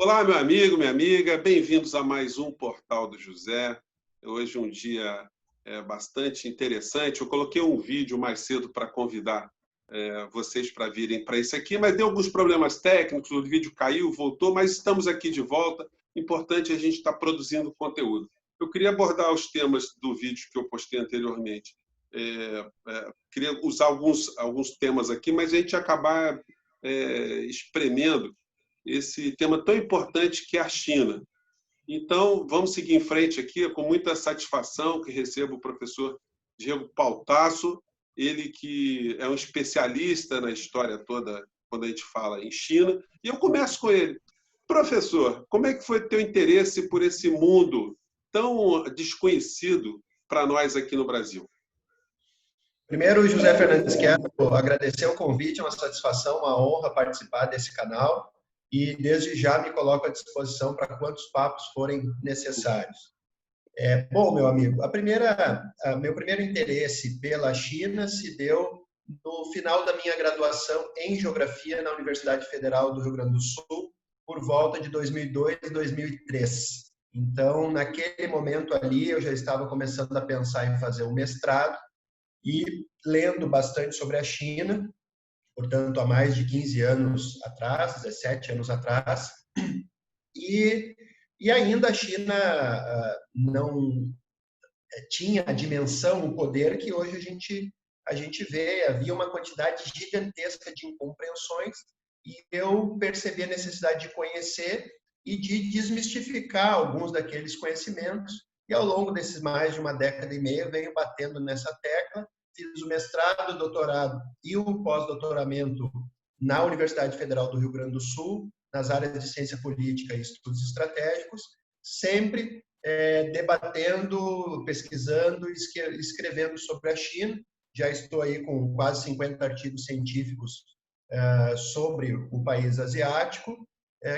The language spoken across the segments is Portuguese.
Olá, meu amigo, minha amiga, bem-vindos a mais um Portal do José. Hoje é um dia bastante interessante. Eu coloquei um vídeo mais cedo para convidar vocês para virem para isso aqui, mas deu alguns problemas técnicos, o vídeo caiu, voltou, mas estamos aqui de volta. Importante a gente estar produzindo conteúdo. Eu queria abordar os temas do vídeo que eu postei anteriormente. Queria usar alguns temas aqui, mas a gente acabar espremendo esse tema tão importante que é a China. Então, vamos seguir em frente aqui, com muita satisfação que recebo o professor Diego Pautasso, ele que é um especialista na história toda quando a gente fala em China. E eu começo com ele. Professor, como é que foi teu interesse por esse mundo tão desconhecido para nós aqui no Brasil? Primeiro, José Fernandes, quero agradecer o convite, é uma satisfação, uma honra participar desse canal e desde já me coloco à disposição para quantos papos forem necessários. Bom, meu amigo, meu primeiro interesse pela China se deu no final da minha graduação em Geografia na Universidade Federal do Rio Grande do Sul, por volta de 2002, 2003. Então, naquele momento ali, eu já estava começando a pensar em fazer um mestrado e lendo bastante sobre a China, portanto, há mais de 15 anos atrás, 17 anos atrás, e ainda a China não tinha a dimensão, o poder que hoje a gente vê. Havia uma quantidade gigantesca de incompreensões e eu percebi a necessidade de conhecer e de desmistificar alguns daqueles conhecimentos. E ao longo desses mais de uma década e meia, venho batendo nessa tecla. Fiz o mestrado, o doutorado e o pós-doutoramento na Universidade Federal do Rio Grande do Sul, nas áreas de ciência política e estudos estratégicos, sempre debatendo, pesquisando e escrevendo sobre a China. Já estou aí com quase 50 artigos científicos sobre o país asiático,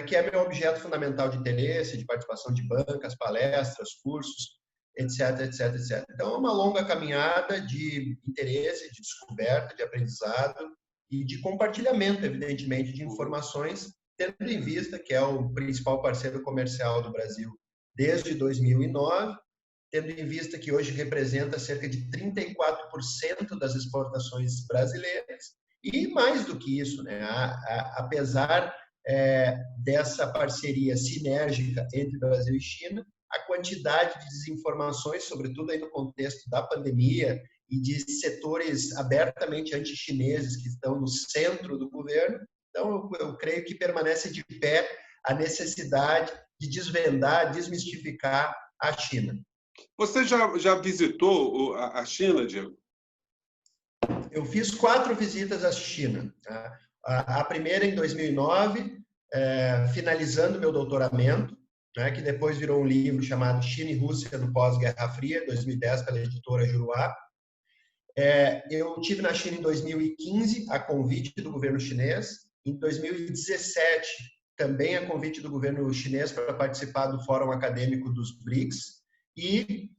que é meu objeto fundamental de interesse, de participação de bancas, palestras, cursos, etc, etc, etc. Então, é uma longa caminhada de interesse, de descoberta, de aprendizado e de compartilhamento, evidentemente, de informações, tendo em vista que é o principal parceiro comercial do Brasil desde 2009, tendo em vista que hoje representa cerca de 34% das exportações brasileiras, e mais do que isso, né? Apesar dessa parceria sinérgica entre Brasil e China, a quantidade de desinformações, sobretudo aí no contexto da pandemia e de setores abertamente anti-chineses que estão no centro do governo, então eu creio que permanece de pé a necessidade de desvendar, desmistificar a China. Você já visitou a China, Diego? Eu fiz 4 visitas à China. A primeira em 2009, finalizando meu doutoramento, que depois virou um livro chamado China e Rússia no Pós-Guerra Fria, 2010, pela editora Juruá. Eu estive na China em 2015, a convite do governo chinês. Em 2017, também a convite do governo chinês para participar do Fórum Acadêmico dos BRICS. E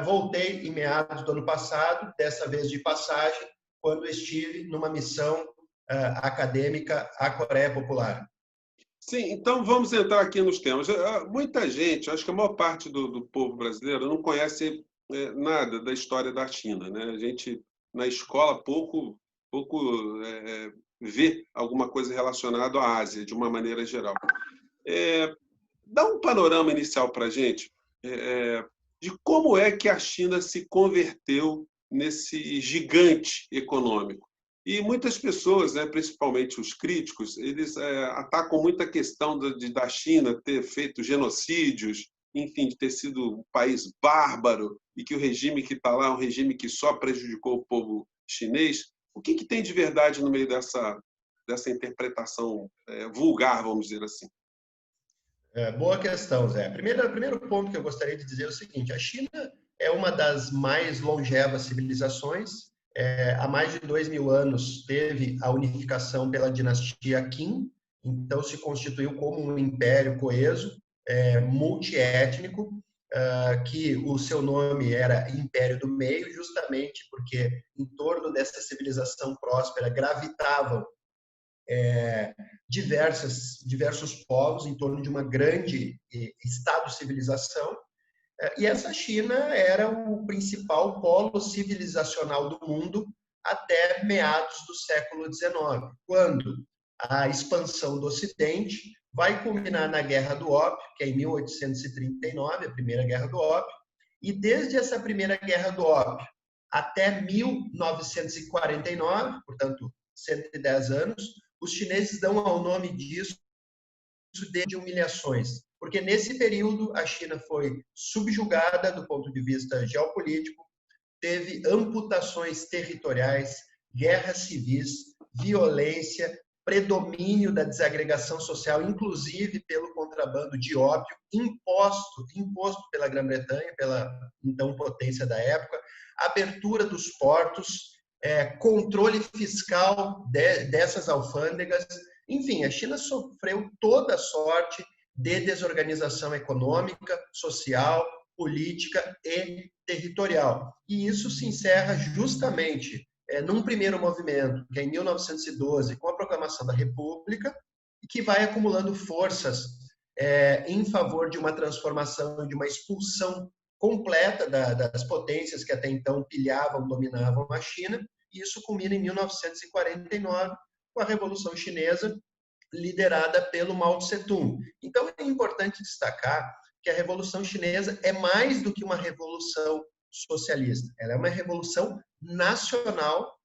voltei em meados do ano passado, dessa vez de passagem, quando estive numa missão acadêmica à Coreia Popular. Sim, então vamos entrar aqui nos temas. Muita gente, acho que a maior parte do povo brasileiro não conhece nada da história da China, né? A gente, na escola, pouco vê alguma coisa relacionada à Ásia, de uma maneira geral. Dá um panorama inicial para a gente de como é que a China se converteu nesse gigante econômico. E muitas pessoas, principalmente os críticos, eles atacam muita questão da China ter feito genocídios, enfim, de ter sido um país bárbaro e que o regime que está lá é um regime que só prejudicou o povo chinês. O que tem de verdade no meio dessa interpretação vulgar, vamos dizer assim? Boa questão, Zé. Primeiro ponto que eu gostaria de dizer é o seguinte: a China é uma das mais longevas civilizações. Há mais de 2.000 anos teve a unificação pela dinastia Qin, então se constituiu como um império coeso, multiétnico, que o seu nome era Império do Meio, justamente porque em torno dessa civilização próspera gravitavam diversos povos em torno de uma grande Estado-civilização. E essa China era o principal polo civilizacional do mundo até meados do século XIX, quando a expansão do Ocidente vai culminar na Guerra do Ópio, que é em 1839, a Primeira Guerra do Ópio, e desde essa Primeira Guerra do Ópio até 1949, portanto, 110 anos, os chineses dão ao nome disso de humilhações, porque nesse período a China foi subjugada do ponto de vista geopolítico, teve amputações territoriais, guerras civis, violência, predomínio da desagregação social, inclusive pelo contrabando de ópio, imposto pela Grã-Bretanha, pela então potência da época, abertura dos portos, controle fiscal dessas alfândegas. Enfim, a China sofreu toda sorte de desorganização econômica, social, política e territorial. E isso se encerra justamente num primeiro movimento, que é em 1912, com a proclamação da República, e que vai acumulando forças em favor de uma transformação, de uma expulsão completa das potências que até então pilhavam, dominavam a China, e isso culmina em 1949, com a Revolução Chinesa, liderada pelo Mao Tse-tung. Então, é importante destacar que a Revolução Chinesa é mais do que uma revolução socialista. Ela é uma revolução nacional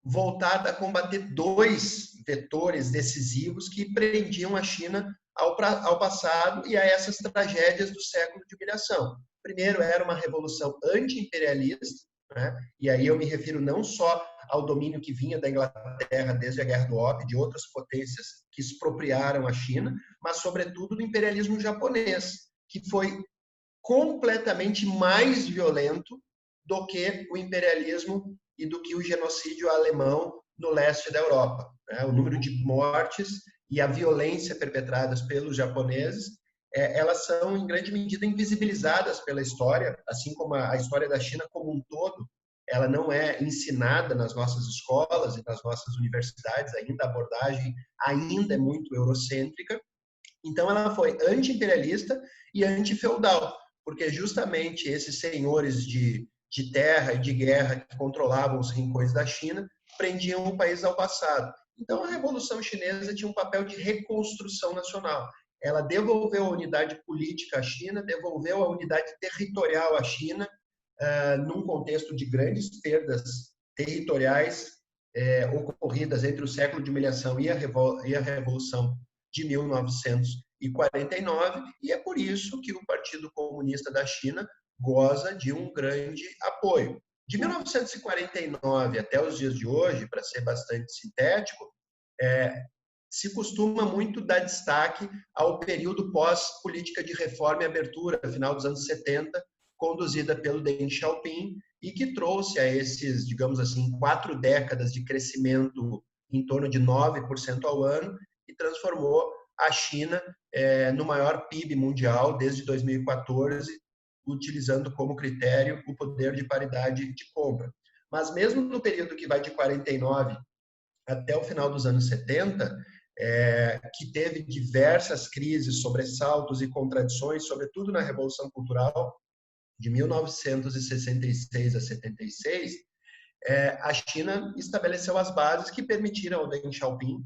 voltada a combater dois vetores decisivos que prendiam a China ao passado e a essas tragédias do século de humilhação. Primeiro, era uma revolução anti-imperialista, né? E aí eu me refiro não só ao domínio que vinha da Inglaterra desde a Guerra do Ópio, de outras potências que expropriaram a China, mas, sobretudo, do imperialismo japonês, que foi completamente mais violento do que o imperialismo e do que o genocídio alemão no leste da Europa. O número de mortes e a violência perpetradas pelos japoneses, elas são, em grande medida, invisibilizadas pela história, assim como a história da China como um todo, ela não é ensinada nas nossas escolas e nas nossas universidades, ainda a abordagem ainda é muito eurocêntrica. Então, ela foi anti-imperialista e anti-feudal, porque justamente esses senhores de terra e de guerra que controlavam os rincões da China prendiam o país ao passado. Então, a Revolução Chinesa tinha um papel de reconstrução nacional. Ela devolveu a unidade política à China, devolveu a unidade territorial à China, num contexto de grandes perdas territoriais ocorridas entre o século de humilhação e a Revolução de 1949, e é por isso que o Partido Comunista da China goza de um grande apoio. De 1949 até os dias de hoje, para ser bastante sintético, se costuma muito dar destaque ao período pós-política de reforma e abertura, final dos anos 70, conduzida pelo Deng Xiaoping, e que trouxe a esses, digamos assim, 4 décadas de crescimento em torno de 9% ao ano, e transformou a China no maior PIB mundial desde 2014, utilizando como critério o poder de paridade de compra. Mas mesmo no período que vai de 49 até o final dos anos 70, que teve diversas crises, sobressaltos e contradições, sobretudo na Revolução Cultural de 1966 a 76, a China estabeleceu as bases que permitiram ao Deng Xiaoping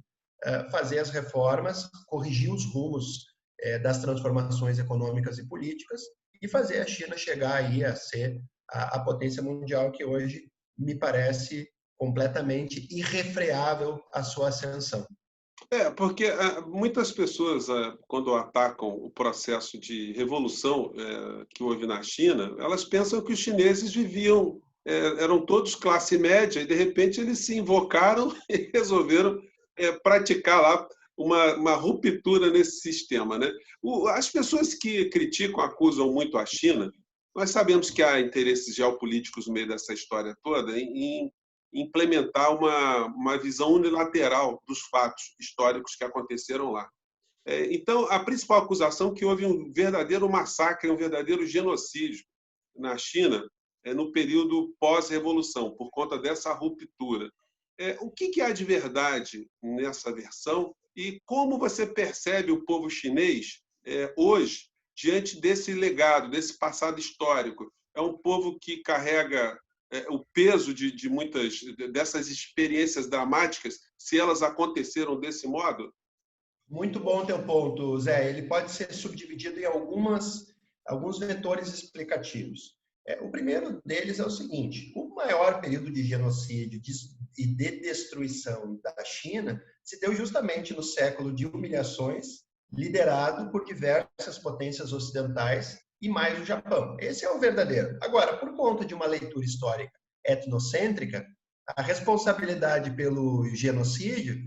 fazer as reformas, corrigir os rumos das transformações econômicas e políticas e fazer a China chegar aí a ser a potência mundial que hoje me parece completamente irrefreável a sua ascensão. Porque muitas pessoas, quando atacam o processo de revolução que houve na China, elas pensam que os chineses viviam, eram todos classe média, e de repente eles se invocaram e resolveram praticar lá uma ruptura nesse sistema, né? As pessoas que criticam, acusam muito a China, nós sabemos que há interesses geopolíticos no meio dessa história toda em implementar uma visão unilateral dos fatos históricos que aconteceram lá. Então, a principal acusação é que houve um verdadeiro massacre, um verdadeiro genocídio na China no período pós-revolução, por conta dessa ruptura. O que há de verdade nessa versão e como você percebe o povo chinês hoje diante desse legado, desse passado histórico? É um povo que carrega o peso de muitas dessas experiências dramáticas, se elas aconteceram desse modo? Muito bom teu ponto, Zé. Ele pode ser subdividido em alguns vetores explicativos. O primeiro deles é o seguinte: o maior período de genocídio e de destruição da China se deu justamente no século de humilhações, liderado por diversas potências ocidentais e mais o Japão. Esse é o verdadeiro. Agora, por conta de uma leitura histórica etnocêntrica, a responsabilidade pelo genocídio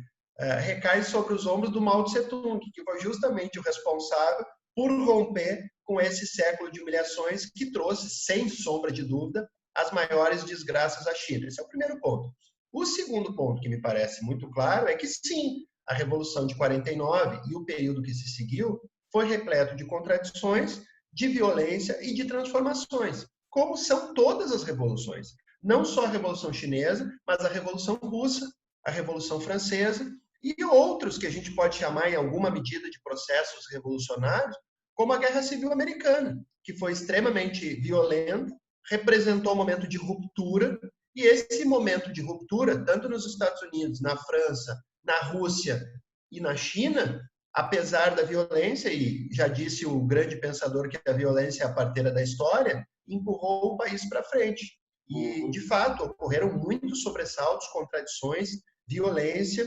recai sobre os ombros do Mao Tse-tung, que foi justamente o responsável por romper com esse século de humilhações que trouxe, sem sombra de dúvida, as maiores desgraças à China. Esse é o primeiro ponto. O segundo ponto, que me parece muito claro, é que sim, a Revolução de 49 e o período que se seguiu foi repleto de contradições, de violência e de transformações, como são todas as revoluções. Não só a Revolução Chinesa, mas a Revolução Russa, a Revolução Francesa e outros que a gente pode chamar, em alguma medida, de processos revolucionários, como a Guerra Civil Americana, que foi extremamente violenta, representou um momento de ruptura, e esse momento de ruptura, tanto nos Estados Unidos, na França, na Rússia e na China, apesar da violência, e já disse o grande pensador que a violência é a parteira da história, empurrou o país para frente. E, de fato, ocorreram muitos sobressaltos, contradições, violência,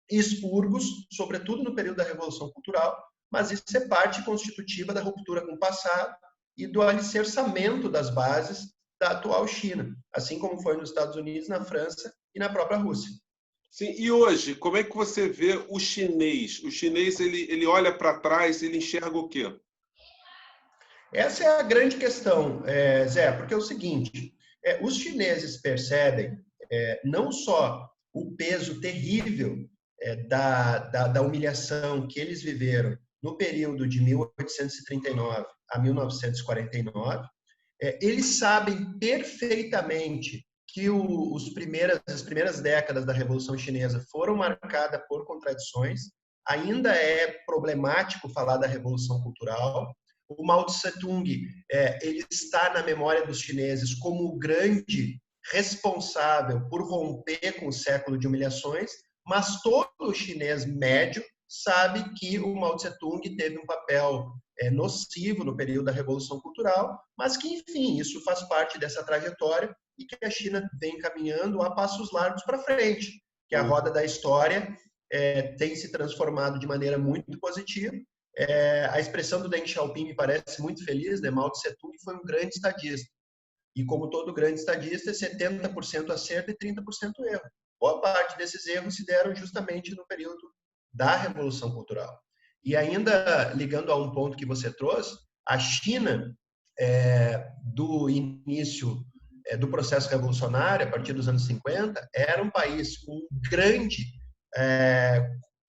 expurgos, sobretudo no período da Revolução Cultural, mas isso é parte constitutiva da ruptura com o passado e do alicerçamento das bases da atual China, assim como foi nos Estados Unidos, na França e na própria Rússia. Sim, e hoje, como é que você vê o chinês? O chinês ele olha para trás, ele enxerga o quê? Essa é a grande questão, Zé, porque é o seguinte, os chineses percebem não só o peso terrível da humilhação que eles viveram no período de 1839 a 1949, eles sabem perfeitamente que as primeiras décadas da Revolução Chinesa foram marcadas por contradições. Ainda é problemático falar da Revolução Cultural. O Mao Tse-tung ele está na memória dos chineses como o grande responsável por romper com o século de humilhações, mas todo chinês médio sabe que o Mao Tse-tung teve um papel nocivo no período da Revolução Cultural, mas que, enfim, isso faz parte dessa trajetória e que a China vem caminhando a passos largos para frente, que a roda da história tem se transformado de maneira muito positiva. A expressão do Deng Xiaoping me parece muito feliz, né? Mao Tse-tung foi um grande estadista. E como todo grande estadista, 70% acerto e 30% erro. Boa parte desses erros se deram justamente no período da Revolução Cultural. E ainda ligando a um ponto que você trouxe, a China, do início do processo revolucionário, a partir dos anos 50, era um país com um grande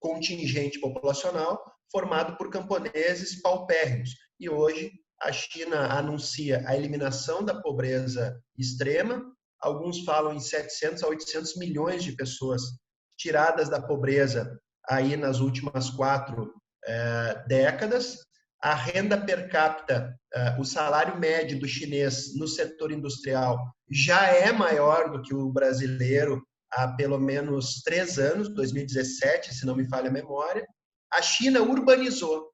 contingente populacional formado por camponeses paupérrimos. E hoje a China anuncia a eliminação da pobreza extrema. Alguns falam em 700 a 800 milhões de pessoas tiradas da pobreza aí nas últimas 4 décadas. A renda per capita, o salário médio do chinês no setor industrial já é maior do que o brasileiro há pelo menos 3 anos, 2017, se não me falha a memória. A China urbanizou,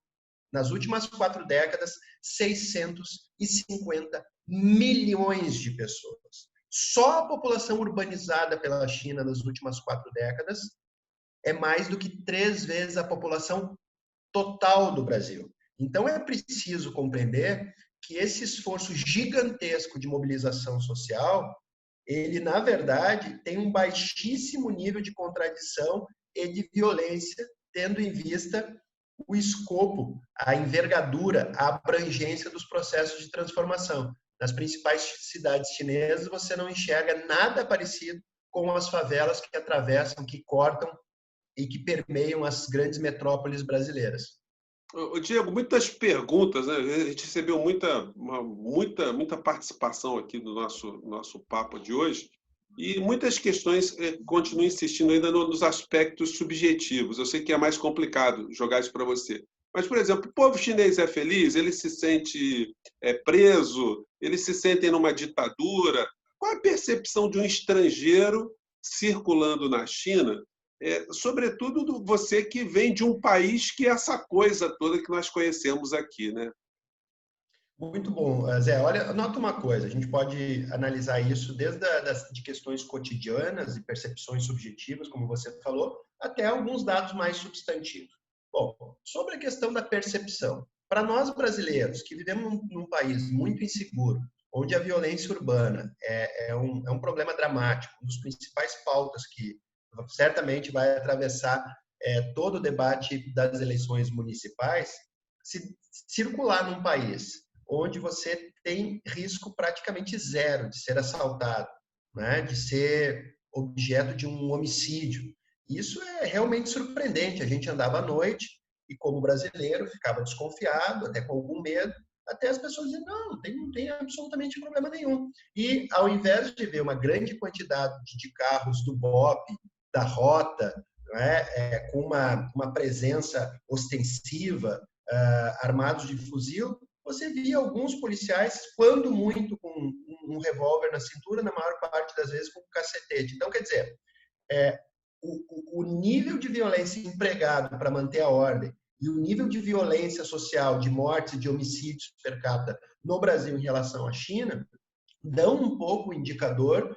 nas últimas 4 décadas, 650 milhões de pessoas. Só a população urbanizada pela China nas últimas 4 décadas é mais do que 3 vezes a população total do Brasil. Então, é preciso compreender que esse esforço gigantesco de mobilização social, ele, na verdade, tem um baixíssimo nível de contradição e de violência, tendo em vista o escopo, a envergadura, a abrangência dos processos de transformação. Nas principais cidades chinesas, você não enxerga nada parecido com as favelas que atravessam, que cortam e que permeiam as grandes metrópoles brasileiras. Diego, muitas perguntas, né? A gente recebeu muita participação aqui no nosso papo de hoje. E muitas questões continuam insistindo ainda nos aspectos subjetivos. Eu sei que é mais complicado jogar isso para você. Mas, por exemplo, o povo chinês é feliz? Ele se sente preso? Eles se sentem numa ditadura? Qual a percepção de um estrangeiro circulando na China? Sobretudo você que vem de um país que é essa coisa toda que nós conhecemos aqui, né? Muito bom, Zé. Olha, nota uma coisa, a gente pode analisar isso desde de questões cotidianas e percepções subjetivas, como você falou, até alguns dados mais substantivos. Bom, sobre a questão da percepção, para nós brasileiros que vivemos num país muito inseguro, onde a violência urbana é um problema dramático, um dos principais pautas que certamente vai atravessar todo o debate das eleições municipais, se circular num país onde você tem risco praticamente zero de ser assaltado, né? De ser objeto de um homicídio. Isso é realmente surpreendente. A gente andava à noite e, como brasileiro, ficava desconfiado, até com algum medo, até as pessoas diziam, não tem absolutamente problema nenhum. E, ao invés de ver uma grande quantidade de carros do BOP, da Rota, né, com uma presença ostensiva, armados de fuzil, você via alguns policiais, quando muito, com um revólver na cintura, na maior parte das vezes com um cacetete. Então, quer dizer, o nível de violência empregado para manter a ordem e o nível de violência social, de mortes e de homicídios per capita no Brasil em relação à China, dão um pouco o indicador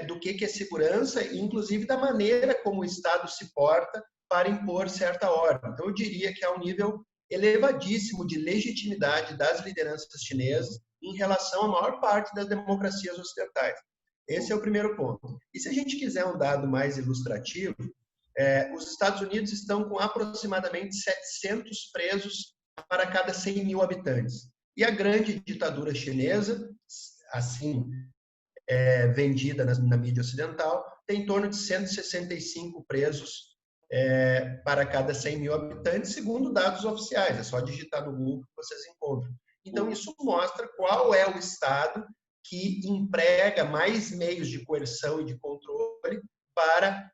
do que é segurança e, inclusive, da maneira como o Estado se porta para impor certa ordem. Então, eu diria que há um nível elevadíssimo de legitimidade das lideranças chinesas em relação à maior parte das democracias ocidentais. Esse é o primeiro ponto. E se a gente quiser um dado mais ilustrativo, os Estados Unidos estão com aproximadamente 700 presos para cada 100 mil habitantes. E a grande ditadura chinesa, assim vendida na mídia ocidental, tem em torno de 165 presos para cada 100 mil habitantes, segundo dados oficiais. É só digitar no Google que vocês encontram. Então, isso mostra qual é o Estado que emprega mais meios de coerção e de controle para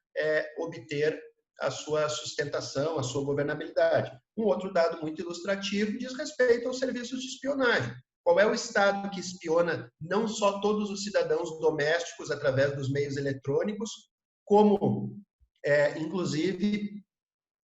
obter a sua sustentação, a sua governabilidade. Um outro dado muito ilustrativo diz respeito aos serviços de espionagem. Qual é o Estado que espiona não só todos os cidadãos domésticos através dos meios eletrônicos, como, inclusive,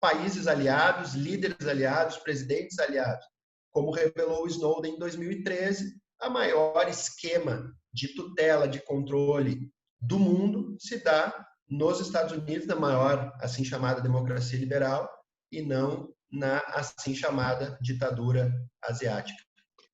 países aliados, líderes aliados, presidentes aliados? Como revelou o Snowden em 2013, a maior esquema de tutela, de controle do mundo se dá nos Estados Unidos, na maior, assim chamada, democracia liberal, e não na, assim chamada, ditadura asiática.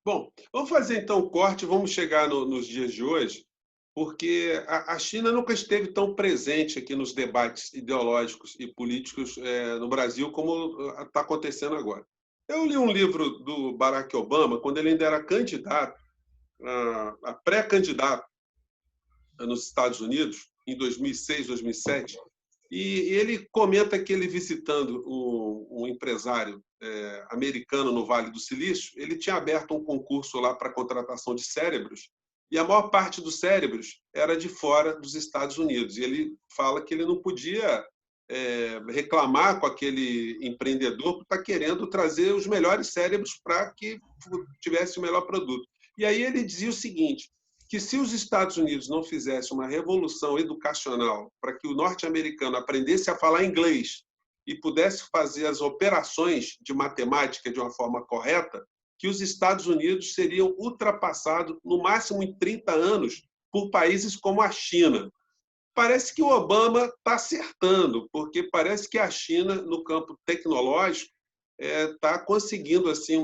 Bom, vamos fazer então o corte, vamos chegar nos dias de hoje, porque a China nunca esteve tão presente aqui nos debates ideológicos e políticos no Brasil como está acontecendo agora. Eu li um livro do Barack Obama, quando ele ainda era candidato, a pré-candidato nos Estados Unidos, em 2006, 2007, e ele comenta que ele visitando um empresário americano no Vale do Silício, ele tinha aberto um concurso lá para contratação de cérebros, e a maior parte dos cérebros era de fora dos Estados Unidos. E ele fala que ele não podia reclamar com aquele empreendedor por estar querendo trazer os melhores cérebros para que tivesse o melhor produto. E aí ele dizia o seguinte, que se os Estados Unidos não fizessem uma revolução educacional para que o norte-americano aprendesse a falar inglês e pudesse fazer as operações de matemática de uma forma correta, que os Estados Unidos seriam ultrapassados, no máximo em 30 anos, por países como a China. Parece que o Obama está acertando, porque parece que a China, no campo tecnológico, está conseguindo assim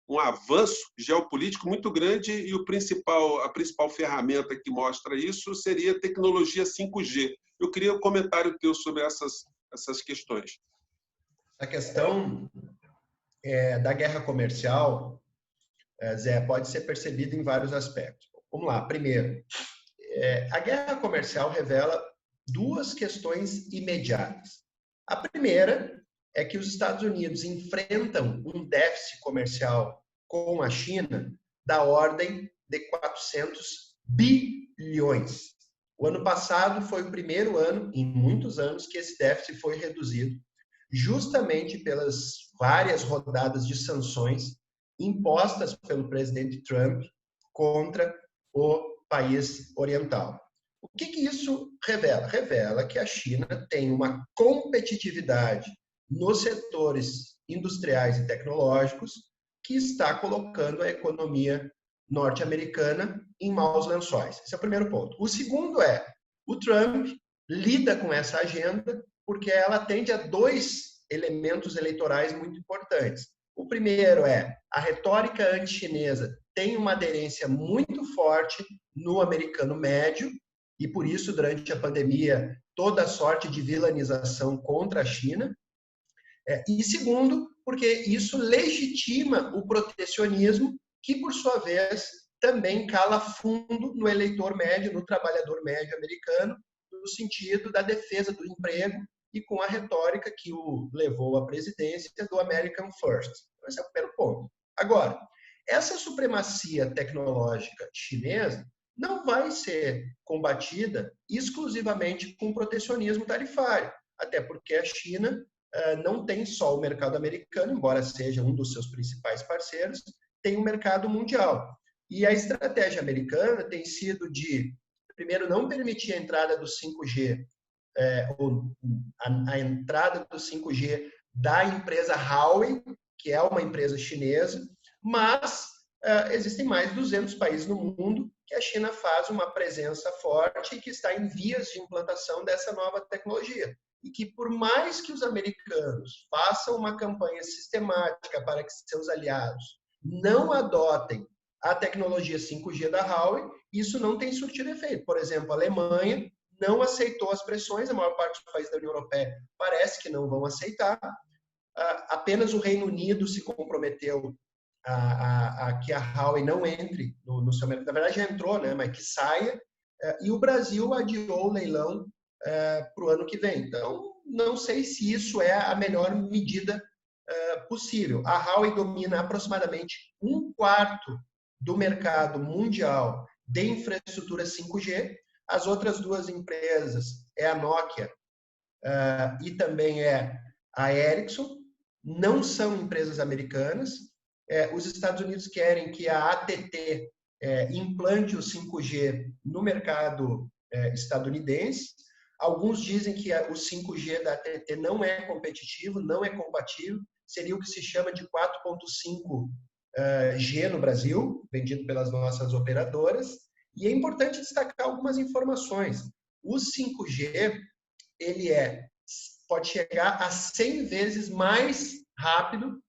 um avanço geopolítico muito grande e a principal ferramenta que mostra isso seria a tecnologia 5G. Eu queria um comentário teu sobre essas questões. A questão da guerra comercial, Zé, pode ser percebida em vários aspectos. Vamos lá. Primeiro, a guerra comercial revela duas questões imediatas. A primeira é que os Estados Unidos enfrentam um déficit comercial com a China da ordem de 400 bilhões. O ano passado foi o primeiro ano, em muitos anos, que esse déficit foi reduzido, justamente pelas várias rodadas de sanções impostas pelo presidente Trump contra o país oriental. O que isso revela? Revela que a China tem uma competitividade nos setores industriais e tecnológicos que está colocando a economia norte-americana em maus lençóis. Esse é o primeiro ponto. O segundo é, o Trump lida com essa agenda porque ela atende a dois elementos eleitorais muito importantes. O primeiro é a retórica anti-chinesa tem uma aderência muito forte no americano médio e por isso durante a pandemia toda sorte de vilanização contra a China. E segundo, porque isso legitima o protecionismo que por sua vez também cala fundo no eleitor médio, no trabalhador médio americano, no sentido da defesa do emprego e com a retórica que o levou à presidência do American First. Esse é o primeiro ponto. Agora, essa supremacia tecnológica chinesa não vai ser combatida exclusivamente com protecionismo tarifário, até porque a China não tem só o mercado americano, embora seja um dos seus principais parceiros, tem um mercado mundial. E a estratégia americana tem sido de, primeiro, não permitir a entrada do 5G, a entrada do 5G da empresa Huawei, que é uma empresa chinesa, mas existem mais de 200 países no mundo que a China faz uma presença forte e que está em vias de implantação dessa nova tecnologia. E que, por mais que os americanos façam uma campanha sistemática para que seus aliados não adotem a tecnologia 5G da Huawei, isso não tem surtido efeito. Por exemplo, a Alemanha não aceitou as pressões, a maior parte dos países da União Europeia parece que não vão aceitar. Apenas o Reino Unido se comprometeu a que a Huawei não entre no seu mercado. Na verdade, já entrou, né? Mas que saia. E o Brasil adiou o leilão para o ano que vem. Então, não sei se isso é a melhor medida possível. A Huawei domina aproximadamente 1/4 do mercado mundial de infraestrutura 5G. As outras duas empresas é a Nokia e também é a Ericsson. Não são empresas americanas. Os Estados Unidos querem que a AT&T implante o 5G no mercado estadunidense. Alguns dizem que o 5G da AT&T não é competitivo, não é compatível, seria o que se chama de 4.5G no Brasil, vendido pelas nossas operadoras. E é importante destacar algumas informações. O 5G ele pode chegar a 100 vezes mais rápido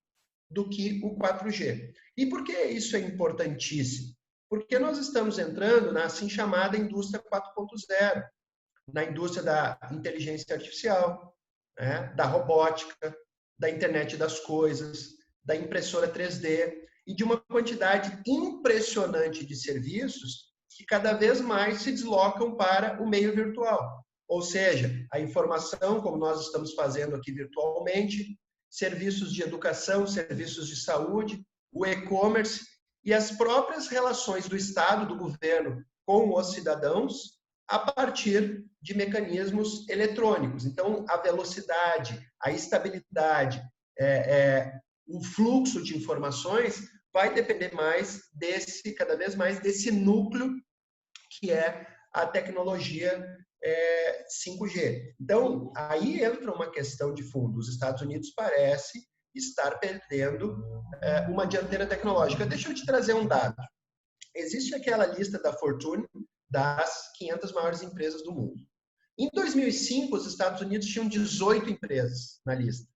do que o 4G. E por que isso é importantíssimo? Porque nós estamos entrando na assim chamada indústria 4.0, na indústria da inteligência artificial, né, da robótica, da internet das coisas, da impressora 3D e de uma quantidade impressionante de serviços que cada vez mais se deslocam para o meio virtual. Ou seja, a informação, como nós estamos fazendo aqui virtualmente, serviços de educação, serviços de saúde, o e-commerce e as próprias relações do Estado, do governo com os cidadãos a partir de mecanismos eletrônicos. Então, a velocidade, a estabilidade, o fluxo de informações vai depender cada vez mais desse núcleo que é a tecnologia 5G. Então, aí entra uma questão de fundo. Os Estados Unidos parece estar perdendo uma dianteira tecnológica. Deixa eu te trazer um dado. Existe aquela lista da Fortune das 500 maiores empresas do mundo. Em 2005, os Estados Unidos tinham 18 empresas na lista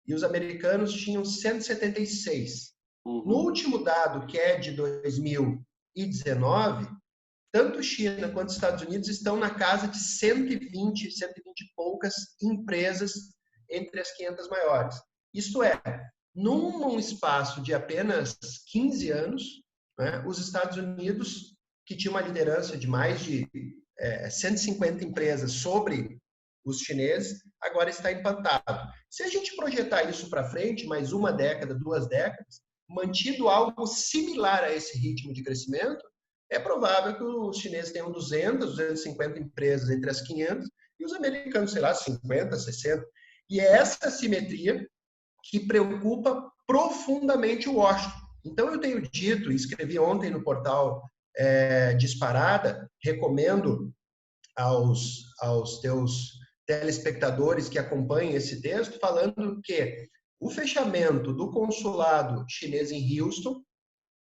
e os americanos tinham 176. No último dado, que é de 2019, tanto China quanto Estados Unidos estão na casa de 120 e poucas empresas entre as 500 maiores. Isto é, num espaço de apenas 15 anos, né, os Estados Unidos, que tinha uma liderança de mais de 150 empresas sobre os chineses, agora está empatado. Se a gente projetar isso para frente, mais uma década, 2 décadas, mantido algo similar a esse ritmo de crescimento, é provável que os chineses tenham 200, 250 empresas entre as 500 e os americanos, sei lá, 50, 60. E é essa assimetria que preocupa profundamente o Washington. Então, eu tenho dito, e escrevi ontem no portal Disparada, recomendo aos teus telespectadores que acompanhem esse texto, falando que o fechamento do consulado chinês em Houston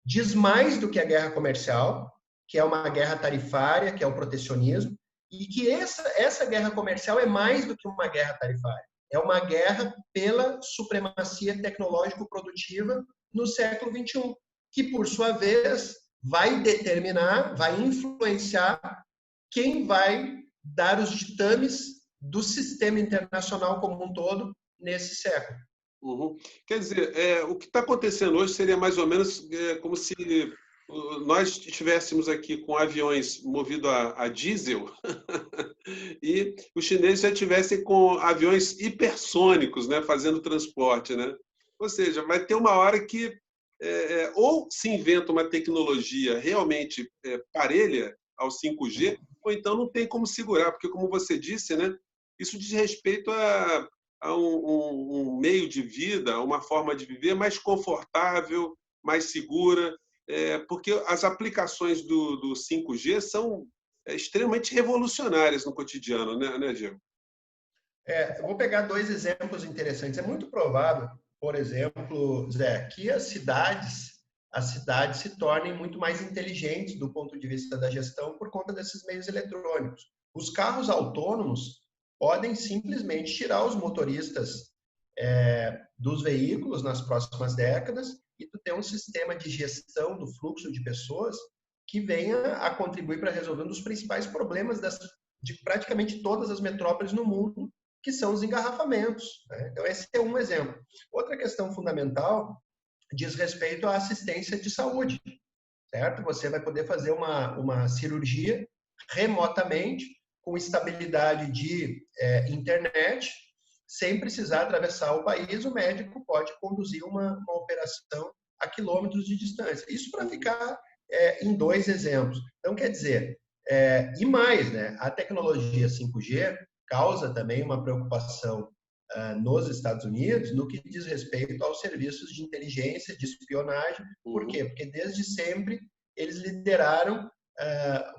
diz mais do que a guerra comercial, que é uma guerra tarifária, que é o protecionismo, e que essa guerra comercial é mais do que uma guerra tarifária. É uma guerra pela supremacia tecnológico-produtiva no século XXI, que, por sua vez, vai determinar, vai influenciar quem vai dar os ditames do sistema internacional como um todo nesse século. Uhum. Quer dizer, o que está acontecendo hoje seria mais ou menos como se nós estivéssemos aqui com aviões movidos a diesel e os chineses já estivessem com aviões hipersônicos, né, fazendo transporte, né? Ou seja, vai ter uma hora que ou se inventa uma tecnologia realmente parelha ao 5G, ou então não tem como segurar, porque, como você disse, né, isso diz respeito a um meio de vida, uma forma de viver mais confortável, mais segura, porque as aplicações do 5G são extremamente revolucionárias no cotidiano, né, Diego? Eu vou pegar dois exemplos interessantes. É muito provável, por exemplo, Zé, que as cidades se tornem muito mais inteligentes do ponto de vista da gestão por conta desses meios eletrônicos. Os carros autônomos podem simplesmente tirar os motoristas dos veículos nas próximas décadas e tu ter um sistema de gestão do fluxo de pessoas que venha a contribuir para resolver um dos principais problemas de praticamente todas as metrópoles no mundo, que são os engarrafamentos. Né? Então, esse é um exemplo. Outra questão fundamental diz respeito à assistência de saúde, certo? Você vai poder fazer uma cirurgia remotamente, com estabilidade de internet, sem precisar atravessar o país, o médico pode conduzir uma operação a quilômetros de distância. Isso para ficar em dois exemplos. Então, quer dizer, e mais, né? A tecnologia 5G causa também uma preocupação nos Estados Unidos no que diz respeito aos serviços de inteligência, de espionagem. Por quê? Porque desde sempre eles lideraram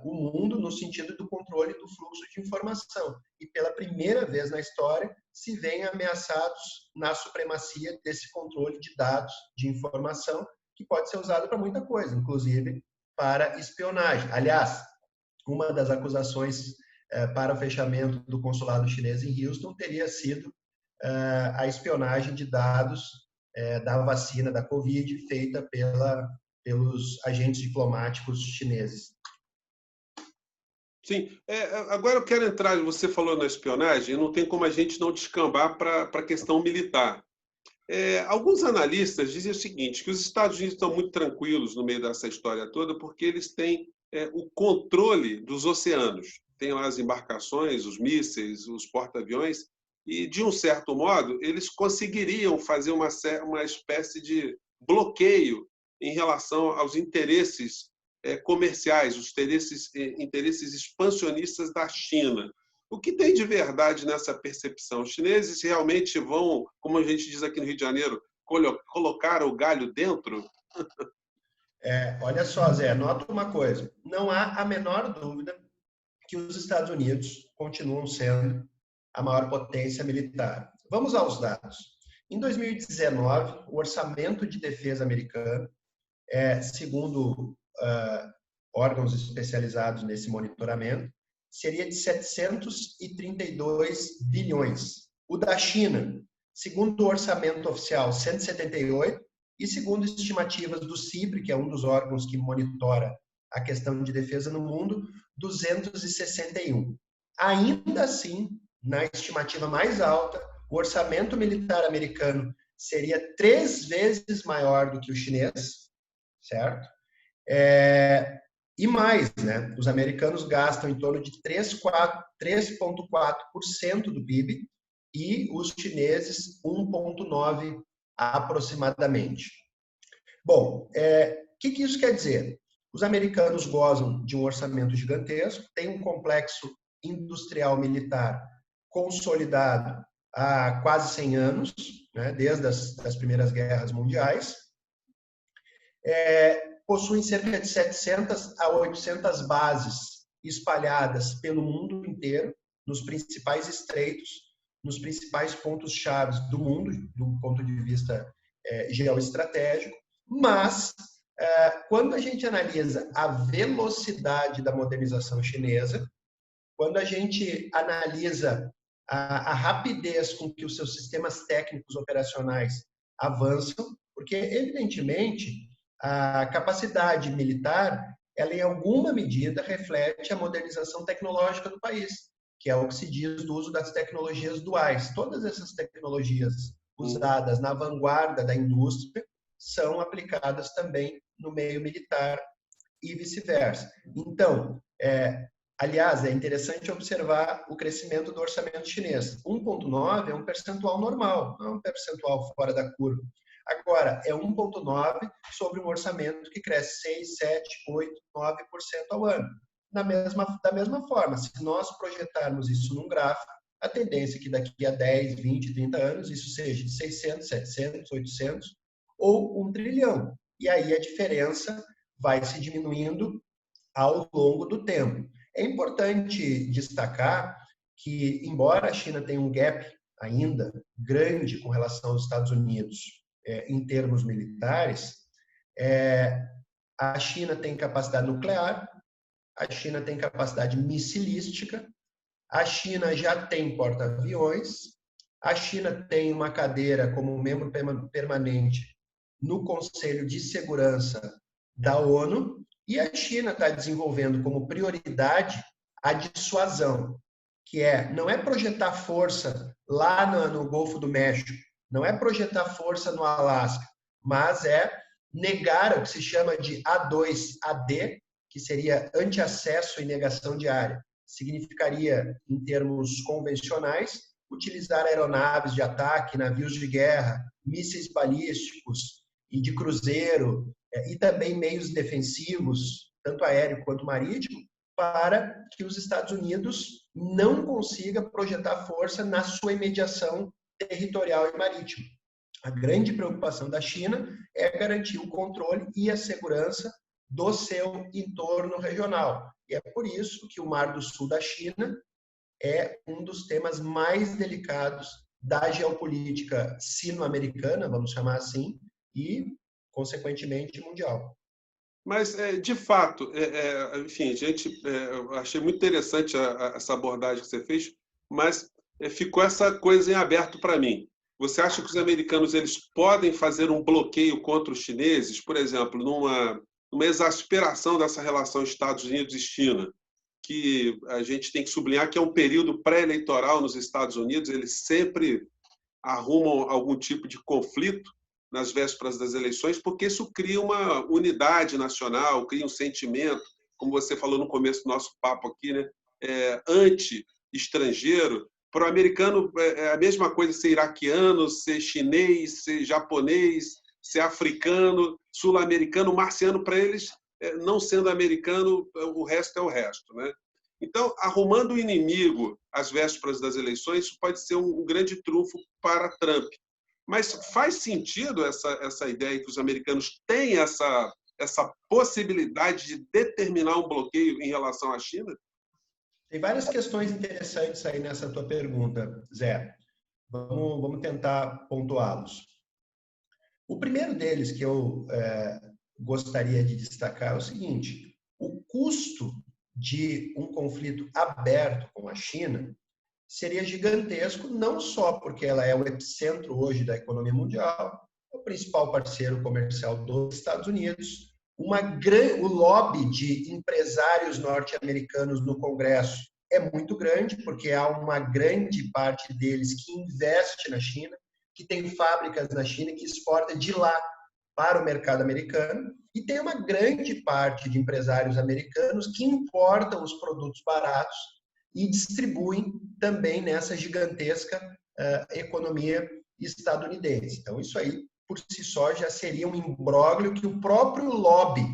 o mundo no sentido do controle do fluxo de informação. E pela primeira vez na história se veem ameaçados na supremacia desse controle de dados, de informação, que pode ser usado para muita coisa, inclusive para espionagem. Aliás, uma das acusações para o fechamento do consulado chinês em Houston teria sido a espionagem de dados da vacina da Covid feita pelos agentes diplomáticos chineses. Sim. Agora eu quero entrar, você falou na espionagem, não tem como a gente não descambar para a questão militar. Alguns analistas dizem o seguinte, que os Estados Unidos estão muito tranquilos no meio dessa história toda porque eles têm o controle dos oceanos. Tem lá as embarcações, os mísseis, os porta-aviões, e, de um certo modo, eles conseguiriam fazer uma espécie de bloqueio em relação aos interesses comerciais, os interesses expansionistas da China. O que tem de verdade nessa percepção? Os chineses realmente vão, como a gente diz aqui no Rio de Janeiro, colocar o galho dentro? Olha só, Zé, nota uma coisa. Não há a menor dúvida que os Estados Unidos continuam sendo a maior potência militar. Vamos aos dados. Em 2019, o orçamento de defesa americano, segundo órgãos especializados nesse monitoramento, seria de 732 bilhões. O da China, segundo o orçamento oficial, 178, e segundo estimativas do CIPRE, que é um dos órgãos que monitora a questão de defesa no mundo, 261. Ainda assim, na estimativa mais alta, o orçamento militar americano seria 3 vezes maior do que o chinês, certo? E mais, né? Os americanos gastam em torno de 3,4% do PIB e os chineses 1,9% aproximadamente. Bom, o que isso quer dizer? Os americanos gozam de um orçamento gigantesco, têm um complexo industrial militar consolidado há quase 100 anos, né, desde as primeiras guerras mundiais. Possuem cerca de 700 a 800 bases espalhadas pelo mundo inteiro, nos principais estreitos, nos principais pontos-chave do mundo, do ponto de vista geoestratégico. Mas, quando a gente analisa a velocidade da modernização chinesa, quando a gente analisa a rapidez com que os seus sistemas técnicos operacionais avançam, porque, evidentemente, a capacidade militar, ela em alguma medida reflete a modernização tecnológica do país, que é o que se diz do uso das tecnologias duais. Todas essas tecnologias usadas na vanguarda da indústria são aplicadas também no meio militar e vice-versa. Então, aliás, é interessante observar o crescimento do orçamento chinês. 1,9 é um percentual normal, não é um percentual fora da curva. Agora, é 1,9 sobre um orçamento que cresce 6, 7, 8, 9% ao ano. Da mesma forma, se nós projetarmos isso num gráfico, a tendência é que daqui a 10, 20, 30 anos isso seja de 600, 700, 800 ou 1 trilhão. E aí a diferença vai se diminuindo ao longo do tempo. É importante destacar que, embora a China tenha um gap ainda grande com relação aos Estados Unidos em termos militares, a China tem capacidade nuclear, a China tem capacidade missilística, a China já tem porta-aviões, a China tem uma cadeira como membro permanente no Conselho de Segurança da ONU, e a China está desenvolvendo como prioridade a dissuasão, que não é projetar força lá no Golfo do México, não é projetar força no Alasca, mas é negar o que se chama de A2AD, que seria anti-acesso e negação de área. Significaria, em termos convencionais, utilizar aeronaves de ataque, navios de guerra, mísseis balísticos e de cruzeiro, e também meios defensivos, tanto aéreo quanto marítimo, para que os Estados Unidos não consigam projetar força na sua imediação territorial e marítima. A grande preocupação da China é garantir o controle e a segurança do seu entorno regional. E é por isso que o Mar do Sul da China é um dos temas mais delicados da geopolítica sino-americana, vamos chamar assim, e, consequentemente, mundial. Mas, de fato, enfim, eu achei muito interessante essa abordagem que você fez, mas ficou essa coisa em aberto para mim. Você acha que os americanos eles podem fazer um bloqueio contra os chineses, por exemplo, numa exasperação dessa relação Estados Unidos e China, que a gente tem que sublinhar que é um período pré-eleitoral nos Estados Unidos, eles sempre arrumam algum tipo de conflito nas vésperas das eleições, porque isso cria uma unidade nacional, cria um sentimento, como você falou no começo do nosso papo aqui, né? Anti-estrangeiro. Para o americano é a mesma coisa ser iraquiano, ser chinês, ser japonês, ser africano, sul-americano, marciano. Para eles, não sendo americano, o resto é o resto, né? Então, arrumando o inimigo às vésperas das eleições, isso pode ser um grande trunfo para Trump. Mas faz sentido essa ideia que os americanos têm essa possibilidade de determinar um bloqueio em relação à China? Tem várias questões interessantes aí nessa tua pergunta, Zé. Vamos tentar pontuá-los. O primeiro deles que eu gostaria de destacar é o seguinte: o custo de um conflito aberto com a China seria gigantesco, não só porque ela é o epicentro hoje da economia mundial, o principal parceiro comercial dos Estados Unidos, o lobby de empresários norte-americanos no Congresso é muito grande, porque há uma grande parte deles que investe na China, que tem fábricas na China, que exporta de lá para o mercado americano, e tem uma grande parte de empresários americanos que importam os produtos baratos e distribuem também nessa gigantesca economia estadunidense. Então, isso aí, por si só, já seria um imbróglio que o próprio lobby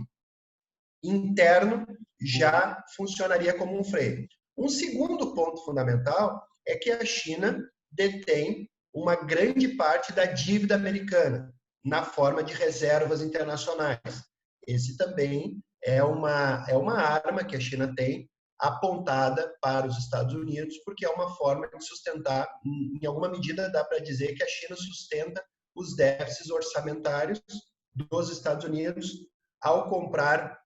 interno já funcionaria como um freio. Um segundo ponto fundamental é que a China detém uma grande parte da dívida americana na forma de reservas internacionais. Esse também é uma arma que a China tem apontada para os Estados Unidos, porque é uma forma de sustentar, em alguma medida dá para dizer que a China sustenta os déficits orçamentários dos Estados Unidos ao comprar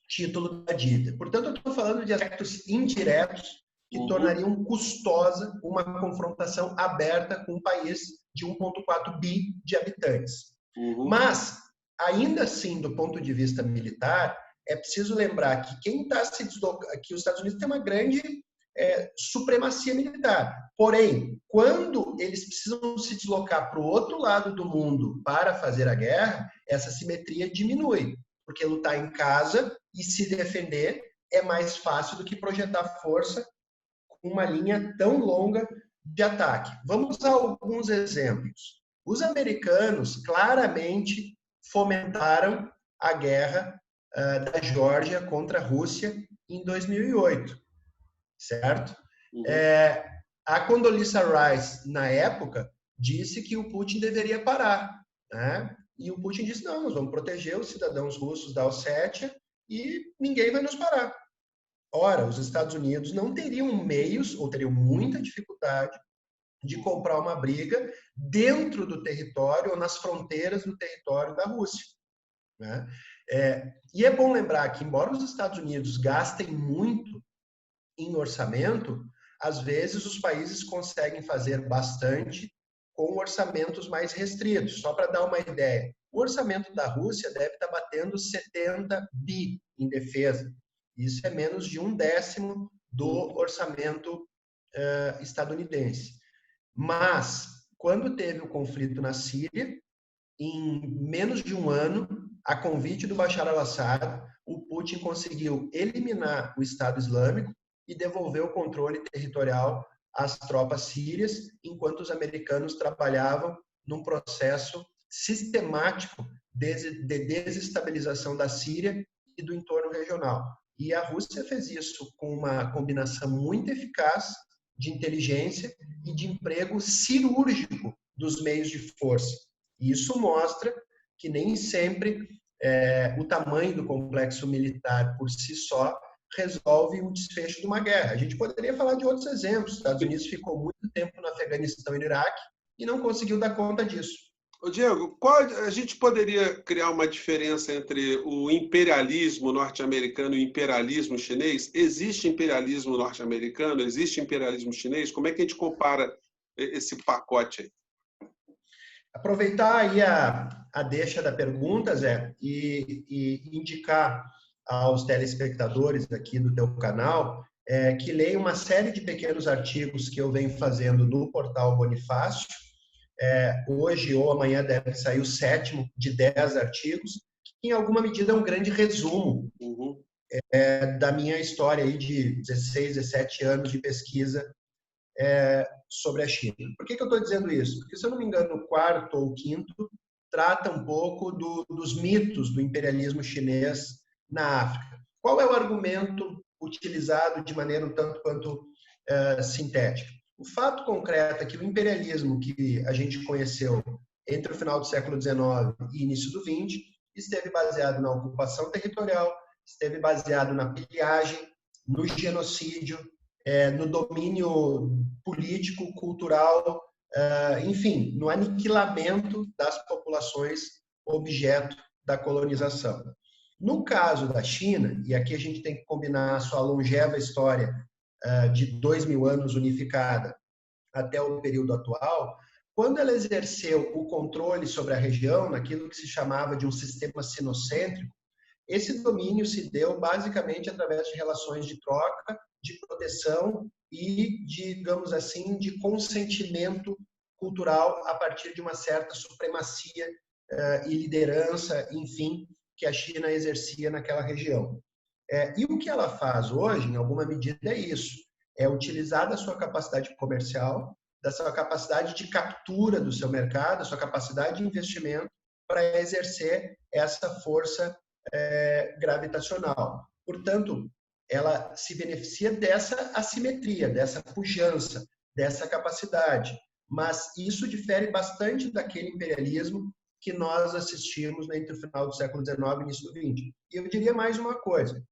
título da dívida. Portanto, eu estou falando de aspectos indiretos que tornariam custosa uma confrontação aberta com um país de 1,4 bi de habitantes. Mas, ainda assim, do ponto de vista militar, é preciso lembrar que quem está se deslocando, que os Estados Unidos têm uma grande supremacia militar. Porém, quando eles precisam se deslocar para o outro lado do mundo para fazer a guerra, essa simetria diminui, porque lutar em casa e se defender é mais fácil do que projetar força com uma linha tão longa de ataque. Vamos a alguns exemplos. Os americanos claramente fomentaram a guerra da Geórgia contra a Rússia em 2008, certo? A Condoleezza Rice, na época, disse que o Putin deveria parar, né? E o Putin disse, não, nós vamos proteger os cidadãos russos da Ossétia e ninguém vai nos parar. Ora, os Estados Unidos não teriam meios, ou teriam muita dificuldade, de comprar uma briga dentro do território ou nas fronteiras do território da Rússia, né? E é bom lembrar que, embora os Estados Unidos gastem muito em orçamento, às vezes os países conseguem fazer bastante com orçamentos mais restritos. Só para dar uma ideia, o orçamento da Rússia deve estar batendo 70 bi em defesa. Isso é menos de 1/10 do orçamento estadunidense. Mas, quando teve o conflito na Síria, em menos de um ano, a convite do Bashar al-Assad, o Putin conseguiu eliminar o Estado Islâmico e devolver o controle territorial às tropas sírias, enquanto os americanos trabalhavam num processo sistemático de desestabilização da Síria e do entorno regional. E a Rússia fez isso com uma combinação muito eficaz de inteligência e de emprego cirúrgico dos meios de força. E isso mostra que nem sempre o tamanho do complexo militar por si só resolve o desfecho de uma guerra. A gente poderia falar de outros exemplos. Os Estados Unidos ficou muito tempo no Afeganistão e no Iraque e não conseguiu dar conta disso. Ô Diego, a gente poderia criar uma diferença entre o imperialismo norte-americano e o imperialismo chinês? Existe imperialismo norte-americano? Existe imperialismo chinês? Como é que a gente compara esse pacote aí? Aproveitar aí a deixa da pergunta, Zé, e indicar aos telespectadores aqui do teu canal que leiam uma série de pequenos artigos que eu venho fazendo no portal Bonifácio. Hoje ou amanhã deve sair o 7º de 10 artigos, que em alguma medida é um grande resumo da minha história aí de 16, 17 anos de pesquisa sobre a China. Por que eu estou dizendo isso? Porque, se eu não me engano, o 4º ou 5º trata um pouco dos mitos do imperialismo chinês na África. Qual é o argumento utilizado de maneira um tanto quanto sintética? O fato concreto é que o imperialismo que a gente conheceu entre o final do século XIX e início do XX esteve baseado na ocupação territorial, esteve baseado na pilhagem, no genocídio, no domínio político, cultural, enfim, no aniquilamento das populações objeto da colonização. No caso da China, e aqui a gente tem que combinar a sua longeva história de 2.000 anos unificada até o período atual, quando ela exerceu o controle sobre a região, naquilo que se chamava de um sistema sinocêntrico, esse domínio se deu basicamente através de relações de troca, de proteção e, digamos assim, de consentimento cultural a partir de uma certa supremacia e liderança, enfim, que a China exercia naquela região. E o que ela faz hoje, em alguma medida, é isso. É utilizar da sua capacidade comercial, da sua capacidade de captura do seu mercado, da sua capacidade de investimento para exercer essa força gravitacional. Portanto, ela se beneficia dessa assimetria, dessa pujança, dessa capacidade. Mas isso difere bastante daquele imperialismo que nós assistimos entre o final do século XIX e início do XX. E eu diria mais uma coisa.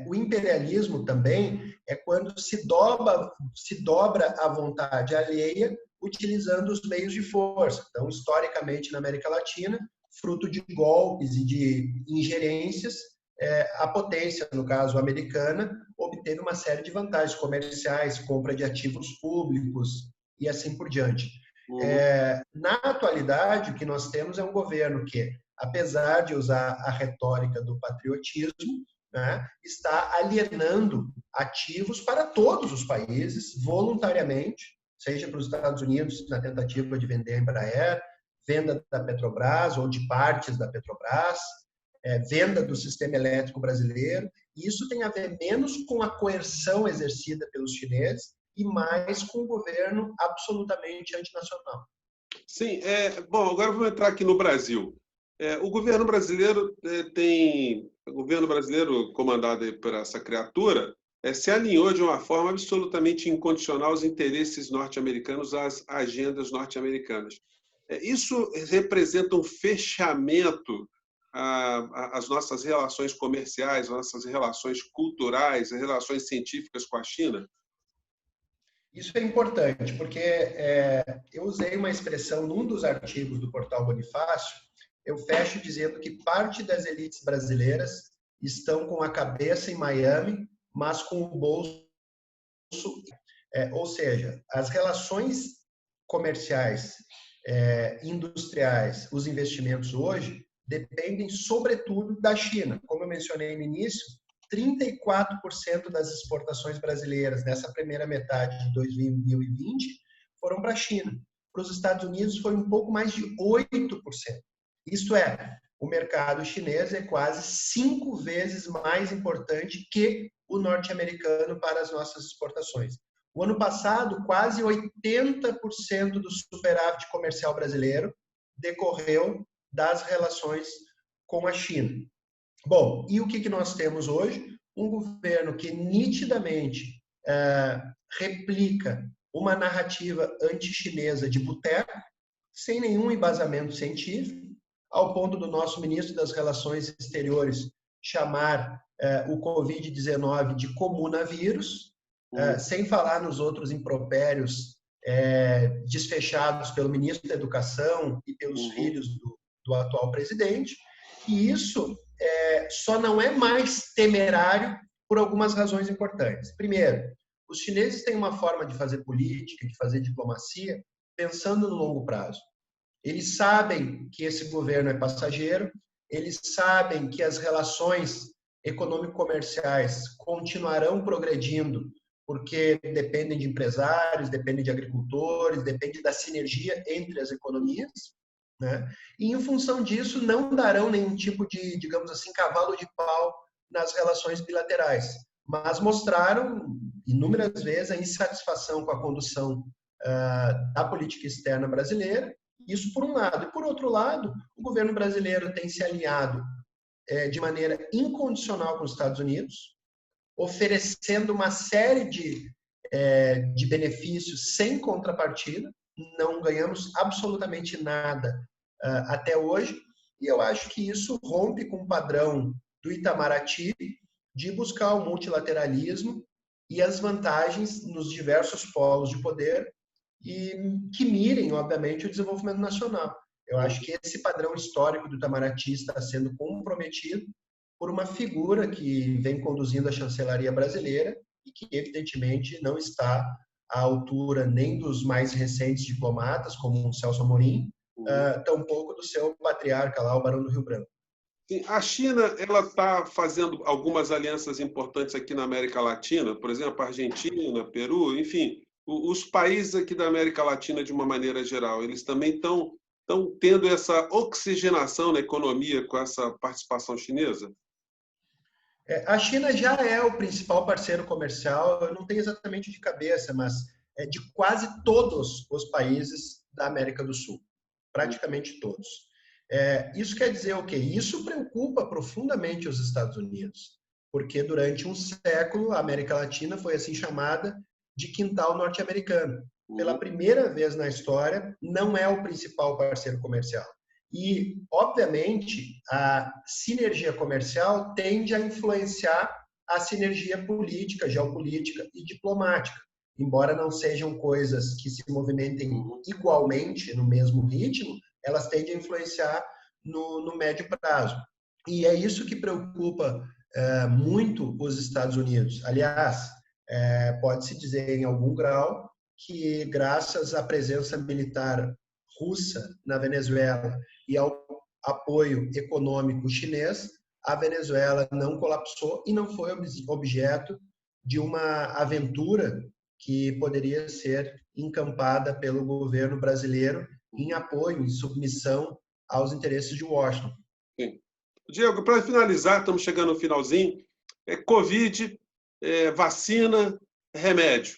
O imperialismo também é quando se dobra a vontade alheia utilizando os meios de força. Então, historicamente, na América Latina, fruto de golpes e de ingerências, a potência, no caso americana, obteve uma série de vantagens comerciais, compra de ativos públicos e assim por diante. Na atualidade, o que nós temos é um governo que, apesar de usar a retórica do patriotismo, né, está alienando ativos para todos os países, voluntariamente, seja para os Estados Unidos, na tentativa de vender a Embraer, venda da Petrobras ou de partes da Petrobras, venda do sistema elétrico brasileiro. E isso tem a ver menos com a coerção exercida pelos chineses e mais com o governo absolutamente antinacional. Sim, bom, agora vamos entrar aqui no Brasil. O governo brasileiro o governo brasileiro comandado por essa criatura se alinhou de uma forma absolutamente incondicional aos interesses norte-americanos, às agendas norte-americanas. Isso representa um fechamento às nossas relações comerciais, às nossas relações culturais, às relações científicas com a China? Isso é importante, porque eu usei uma expressão num dos artigos do Portal Bonifácio. Eu fecho dizendo que parte das elites brasileiras estão com a cabeça em Miami, mas com o bolso. Ou seja, as relações comerciais, industriais, os investimentos hoje, dependem sobretudo da China. Como eu mencionei no início, 34% das exportações brasileiras nessa primeira metade de 2020 foram para a China. Para os Estados Unidos foi um pouco mais de 8%. Isto é, o mercado chinês é quase 5 vezes mais importante que o norte-americano para as nossas exportações. O ano passado, quase 80% do superávit comercial brasileiro decorreu das relações com a China. Bom, e o que nós temos hoje? Um governo que nitidamente replica uma narrativa anti-chinesa de boteco, sem nenhum embasamento científico, ao ponto do nosso ministro das Relações Exteriores chamar o Covid-19 de comunavírus, sem falar nos outros impropérios desfechados pelo ministro da Educação e pelos filhos do atual presidente. E isso só não é mais temerário por algumas razões importantes. Primeiro, os chineses têm uma forma de fazer política, de fazer diplomacia, pensando no longo prazo. Eles sabem que esse governo é passageiro, eles sabem que as relações econômico-comerciais continuarão progredindo, porque dependem de empresários, dependem de agricultores, depende da sinergia entre as economias, né? E, em função disso, não darão nenhum tipo de, digamos assim, cavalo de pau nas relações bilaterais, mas mostraram inúmeras vezes a insatisfação com a condução da política externa brasileira. Isso por um lado. E, por outro lado, o governo brasileiro tem se alinhado de maneira incondicional com os Estados Unidos, oferecendo uma série de benefícios sem contrapartida. Não ganhamos absolutamente nada até hoje. E eu acho que isso rompe com o padrão do Itamaraty de buscar o multilateralismo e as vantagens nos diversos polos de poder e que mirem, obviamente, o desenvolvimento nacional. Eu acho que esse padrão histórico do Itamaraty está sendo comprometido por uma figura que vem conduzindo a chancelaria brasileira e que, evidentemente, não está à altura nem dos mais recentes diplomatas, como o Celso Amorim, tampouco do seu patriarca lá, o Barão do Rio Branco. Sim, a China ela está fazendo algumas alianças importantes aqui na América Latina, por exemplo, a Argentina, Peru, enfim, os países aqui da América Latina, de uma maneira geral, eles também estão tendo essa oxigenação na economia com essa participação chinesa? A China já é o principal parceiro comercial, eu não tenho exatamente de cabeça, mas de quase todos os países da América do Sul, praticamente todos. Isso quer dizer o quê? Isso preocupa profundamente os Estados Unidos, porque durante um século a América Latina foi assim chamada de quintal norte-americano. Pela primeira vez na história, não é o principal parceiro comercial. E, obviamente, a sinergia comercial tende a influenciar a sinergia política, geopolítica e diplomática. Embora não sejam coisas que se movimentem igualmente no mesmo ritmo, elas tendem a influenciar no médio prazo. E é isso que preocupa muito os Estados Unidos. Aliás, pode-se dizer em algum grau que, graças à presença militar russa na Venezuela e ao apoio econômico chinês, a Venezuela não colapsou e não foi objeto de uma aventura que poderia ser encampada pelo governo brasileiro em apoio, em submissão aos interesses de Washington. Sim. Diego, para finalizar, estamos chegando no finalzinho, Covid, vacina, remédio.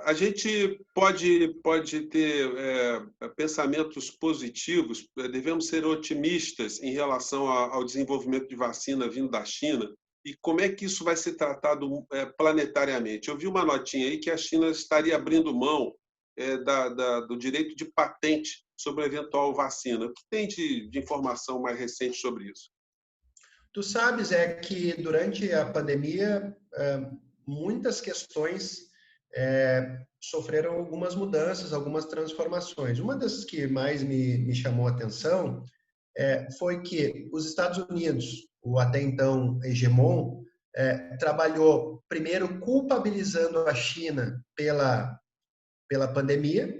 A gente pode ter pensamentos positivos, devemos ser otimistas em relação ao desenvolvimento de vacina vindo da China, e como é que isso vai ser tratado planetariamente? Eu vi uma notinha aí que a China estaria abrindo mão do direito de patente sobre a eventual vacina. O que tem de informação mais recente sobre isso? Tu sabes que durante a pandemia muitas questões sofreram algumas mudanças, algumas transformações. Uma das que mais me chamou a atenção foi que os Estados Unidos, o até então hegemon, trabalhou primeiro culpabilizando a China pela pandemia,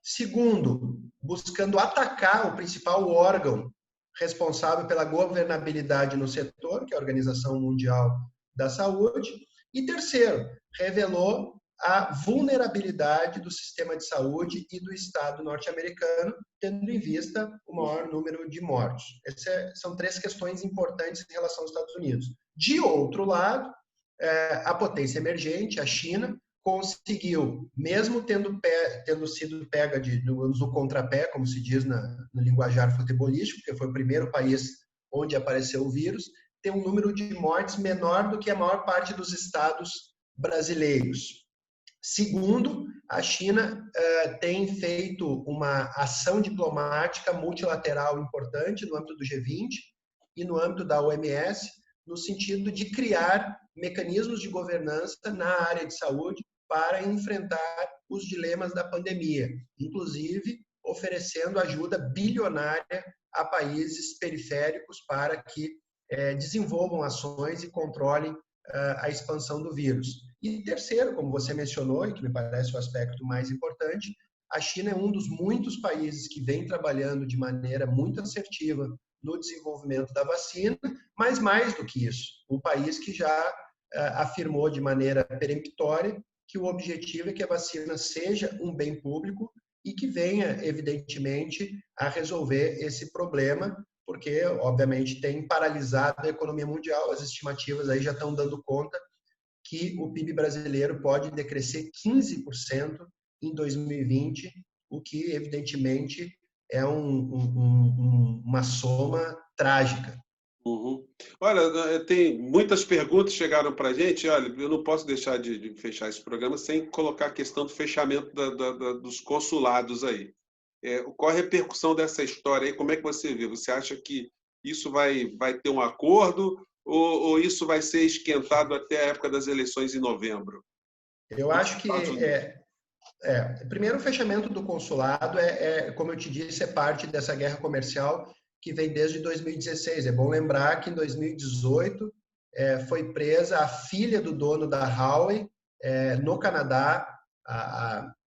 segundo, buscando atacar o principal órgão responsável pela governabilidade no setor, que é a Organização Mundial da Saúde, e terceiro, revelou a vulnerabilidade do sistema de saúde e do Estado norte-americano, tendo em vista o maior número de mortos. Essas são três questões importantes em relação aos Estados Unidos. De outro lado, a potência emergente, a China, conseguiu, mesmo tendo sido pega no contrapé, como se diz no linguajar futebolístico, porque foi o primeiro país onde apareceu o vírus, ter um número de mortes menor do que a maior parte dos estados brasileiros. Segundo, a China tem feito uma ação diplomática multilateral importante no âmbito do G20 e no âmbito da OMS, no sentido de criar mecanismos de governança na área de saúde para enfrentar os dilemas da pandemia, inclusive oferecendo ajuda bilionária a países periféricos para que desenvolvam ações e controlem a expansão do vírus. E terceiro, como você mencionou, e que me parece o aspecto mais importante, a China é um dos muitos países que vem trabalhando de maneira muito assertiva no desenvolvimento da vacina, mas mais do que isso, um país que já afirmou de maneira peremptória que o objetivo é que a vacina seja um bem público e que venha, evidentemente, a resolver esse problema, porque, obviamente, tem paralisado a economia mundial. As estimativas aí já estão dando conta que o PIB brasileiro pode decrescer 15% em 2020, o que, evidentemente, é uma soma trágica. Uhum. Olha, tem muitas perguntas que chegaram para a gente. Olha, eu não posso deixar de fechar esse programa sem colocar a questão do fechamento dos consulados aí. Qual a repercussão dessa história aí? Como é que você vê? Você acha que isso vai ter um acordo ou isso vai ser esquentado até a época das eleições em novembro? Eu acho que primeiro, o fechamento do consulado como eu te disse, é parte dessa guerra comercial que vem desde 2016. É bom lembrar que em 2018 foi presa a filha do dono da Huawei no Canadá,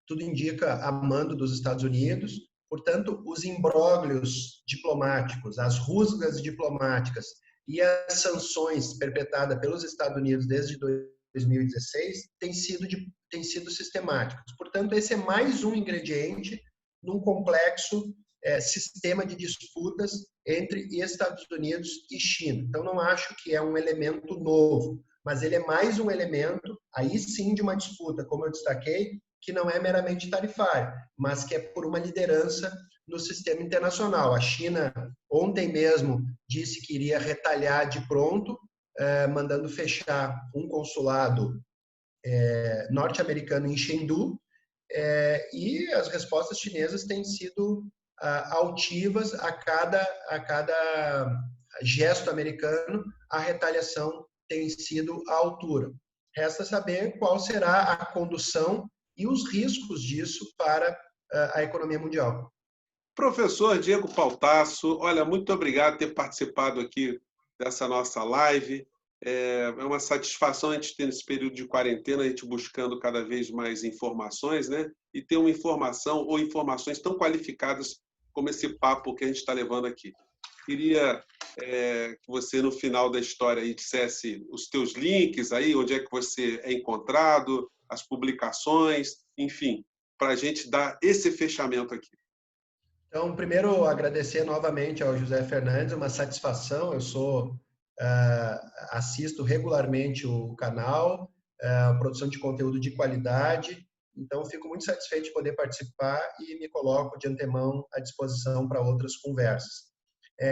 tudo indica a mando dos Estados Unidos. Portanto, os imbróglios diplomáticos, as rusgas diplomáticas e as sanções perpetradas pelos Estados Unidos desde 2016 têm sido sistemáticos. Portanto, esse é mais um ingrediente num complexo sistema de disputas entre Estados Unidos e China. Então, não acho que é um elemento novo, mas ele é mais um elemento, aí sim, de uma disputa, como eu destaquei, que não é meramente tarifária, mas que é por uma liderança no sistema internacional. A China, ontem mesmo, disse que iria retalhar de pronto, mandando fechar um consulado norte-americano em Chengdu, e as respostas chinesas têm sido altivas a cada gesto americano, a retaliação tem sido à altura. Resta saber qual será a condução e os riscos disso para a economia mundial. Professor Diego Pautasso, olha, muito obrigado por ter participado aqui dessa nossa live. É uma satisfação a gente ter nesse período de quarentena, a gente buscando cada vez mais informações, né? E ter uma informação ou informações tão qualificadas como esse papo que a gente está levando aqui. Queria que você, no final da história, aí, dissesse os teus links, aí, onde é que você é encontrado, as publicações, enfim, para a gente dar esse fechamento aqui. Então, primeiro, agradecer novamente ao José Fernandes, uma satisfação. Eu assisto regularmente o canal, produção de conteúdo de qualidade. Então, fico muito satisfeito de poder participar e me coloco de antemão à disposição para outras conversas.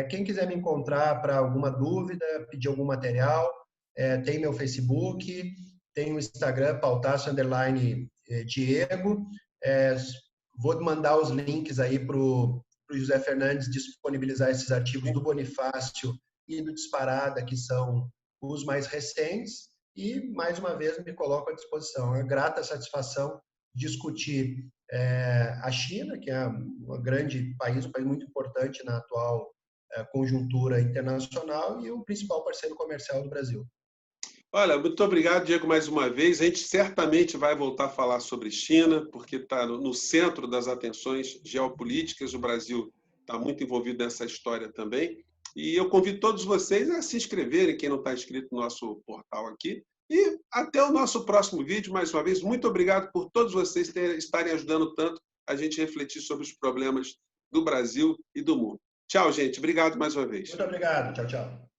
Quem quiser me encontrar para alguma dúvida, pedir algum material, tem meu Facebook, tem o Instagram, Pautasso_Diego. Vou mandar os links aí para o José Fernandes disponibilizar esses artigos do Bonifácio e do Disparada, que são os mais recentes. E, mais uma vez, me coloco à disposição. É uma grata satisfação discutir a China, que é um grande país, um país muito importante na atual conjuntura internacional e o principal parceiro comercial do Brasil. Olha, muito obrigado, Diego, mais uma vez. A gente certamente vai voltar a falar sobre China, porque está no centro das atenções geopolíticas. O Brasil está muito envolvido nessa história também. E eu convido todos vocês a se inscreverem, quem não está inscrito no nosso portal aqui. E até o nosso próximo vídeo. Mais uma vez, muito obrigado por todos vocês estarem ajudando tanto a gente refletir sobre os problemas do Brasil e do mundo. Tchau, gente. Obrigado mais uma vez. Muito obrigado. Tchau, tchau.